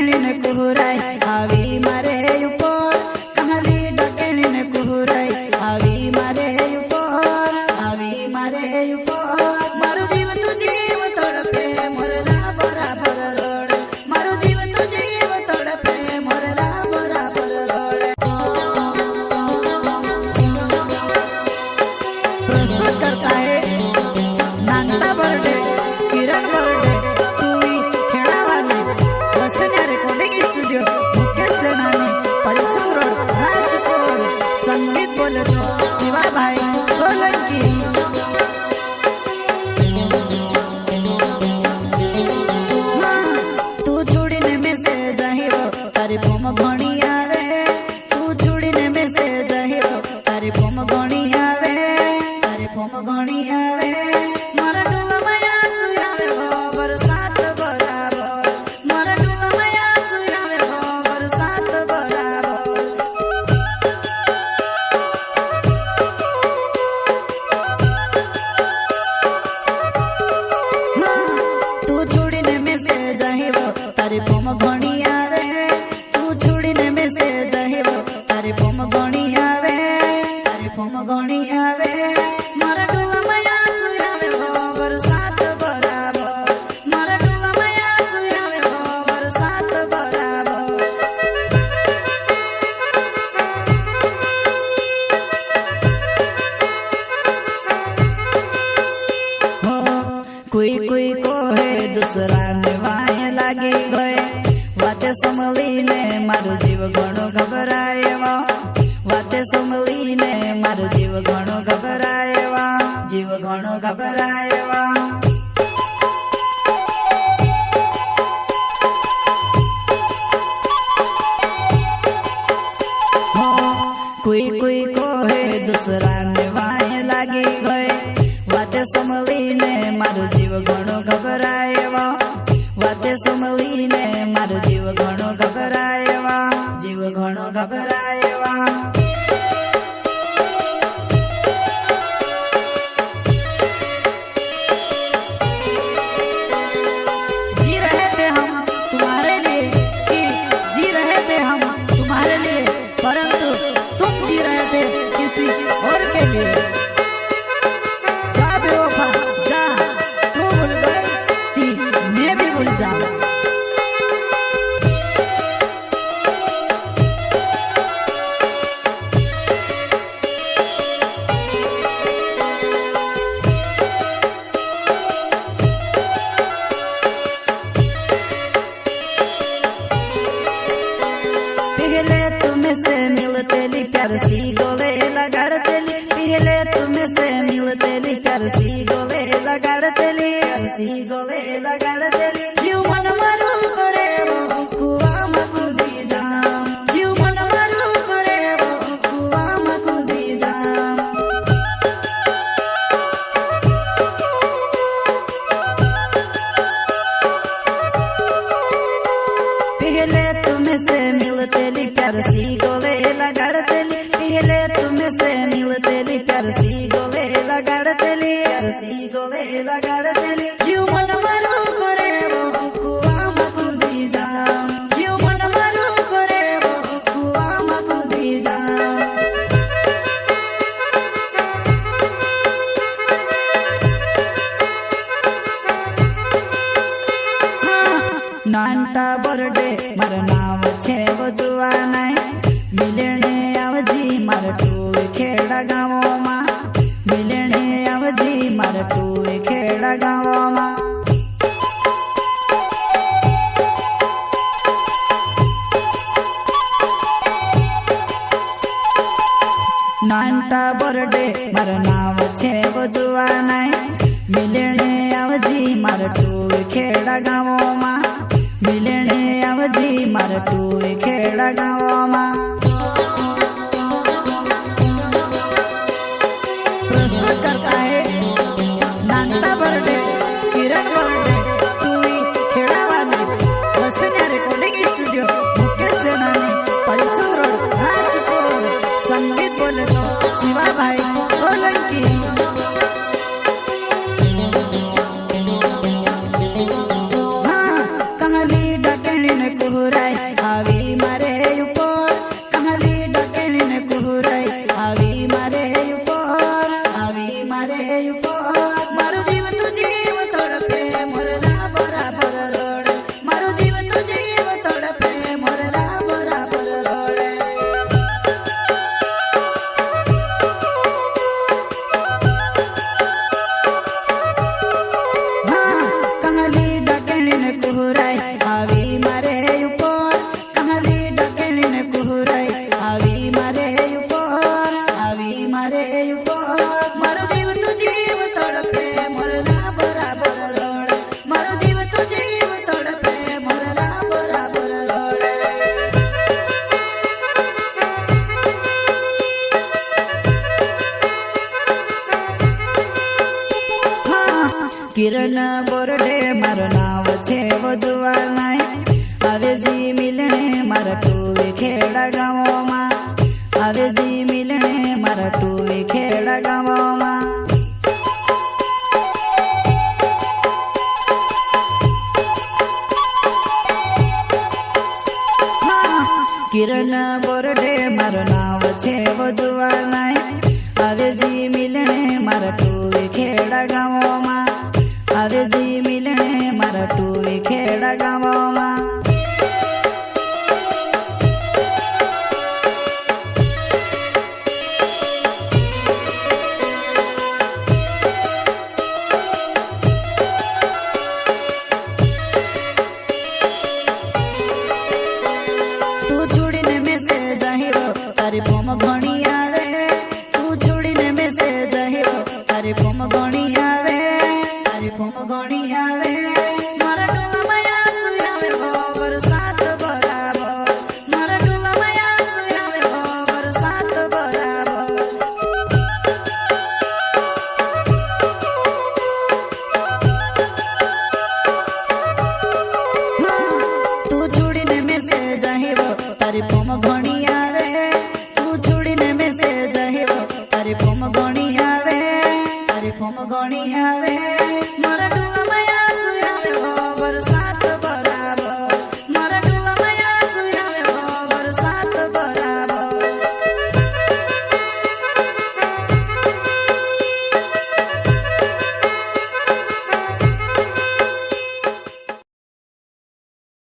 डकेणी ने कुहराई आवी मारे ऊपर कहाली डकेणी ने कुहराई आवी मारे ऊपर आवी मारे ऊपर मारो जीव तू जीव तड़पे मोरला बराबर रोड मारो जीव तू जीव तड़पे मोरला बराबर रोड। प्रस्तुत करता है नांदा बर्डे किरण बर्डे टूवी खेड़ा वाले बसन्या रिकॉर्डिंग स्टूडियो मुकेश सेनानी पल्सन रोड राजकोट संगीत बोले तो शिवा भाई सोलंकी। तू छुड़ीने में से जाहिरो तारी फोम घणी आवे तू छुड़ीने में से जाहिरो तारी फोम घणी आवे तारी फोम घणी आवे मारा डूला माया सुयावे हो बरसात बराबर मारा डूला माया सुयावे हो बरसात बराबर। तू छुड़ीने में से जाहिरो तारी फोम घणी आवे तू छुड़ीने में से जाहिरो तारी फोम घणी आवे तारी फोम घणी आवे मारा डूला माया सुयावे हो बरसात बराबर मारा डूला माया सुयावे हो बरसात बराबर। हो कोई कोई को है दूसरा निभाए लागी गए वाते संभलीने मारो जीव घणो घबराएवा वाते संभलीने मारो जीव घणो घबराएवा जीव घणो घबराएवा। हो कोई कोई को है दूसरा निभाए लागी गए वाते संभलीने मारो जीव घणो घबराएवा वाते संभलीने मारो जीव घणो घबराएवा जीव घणो घबराएवा। जी रहे थे हम तुम्हारे लिए कि जी रहे थे हम तुम्हारे लिए परंतु तुम जी रहे थे किसी और के लिए। जा बेवफा जा तू भूल गई मैं भी भूल जाऊं। पहले तुम्हें से मिलते ली प्यार सी गोले लगाड़ते ली पहले तुम्हें से मिलते ली प्यार सी गोले लगाड़ते ली प्यार सी गोले लगाड़ते ली जीव मन मारू करे वो कुआ मकुदी जाम जीव मन मारू करे वो कुआ मकुदी जाम। पहले तुम्हें से मिलते ली प्यार सी गोले लगाड़ते ली पहले तुम्हें से मिलते ली प्यार सी गोले लगाड़ते ली प्यार सी गोले लगाड़ते ली जीव मन मारू करे वो कुआ मकुदी जाम जीव मन मारू करे वो कुआ मकुदी जाम। नानटा बर्डे मारो नाम छे वो जुवानाय मिलने आवजी मारो टूवे खेड़ा गाँव मा मिलने आवजी मारो टूवे खेड़ा गाँव मा। नानटा बर्डे मारो नाम छे वो जुवानाय मिलने आवजी मारो टूवे खेड़ा गाँव मा मिलने आवजी मारो टूवे खेड़ा गाँव मा। प्रस्तुत करता है नांदा बर्डे किरण बर्डे टूवी खेड़ा वाले बसन्या रिकॉर्डिंग स्टूडियो मुकेश सेनानी पल्सन रोड राजकोट संगीत बोले तो शिवा भाई सोलंकी। हाँ कहाली डकेणी ने कुहराय आवी मारे ऊपर कहाली डकेली ने कुहराय आवी मारे ऊपर आवी मारे ऊपर मारो जीव तू जीव तड़पे मोरला बराबर रोड मारो जीव तू जीव तड़पे मोरला बराबर रोड हाँ कहाली डकेली ने कुहराय आवी मारे ऊपर कहाली डकेली ने कुहराय आवी मारे ऊपर आवी मारे ऊपर मारो जीव तू जीव तड़पे मोरला बराबर रोड मारो जीव तू जीव तड़पे मोरला बराबर रोड किरण बोरडे मारो नाव छे वधुवा नाय आवे जी मिलने मारा टूवे खेड़ा गाँव मां आवे जी मिलने मारा टूवे खेड़ा गाँव मां किरण बोरडे मारो नाव छे वधुवा नाय आवे जी मिलने मारा टूवे खेड़ा गाँव मां आवे जी मिलने मारा टूवे खेड़ा गाँव मां तू छुड़ीने में से जाहिरो तारी फोम घणी आवे तू छुड़ीने में से जाहिरो तारी फोम घणी आवे तारी फोम घणी आवे मारा टोला माया सुयावे हो बरसात बराबर मारा टोला माया सुयावे हो बरसात बराबर तू छुड़ीने में से जाहिरो तारी फोम घणी आवे तू छुड़ीने में से जाहिरो तारी फोम घणी आवे तारी फोम घणी आवे मारा टोला माया सुयावे हो बरसात बराबर मारा टोला माया सुयावे हो बरसात बराबर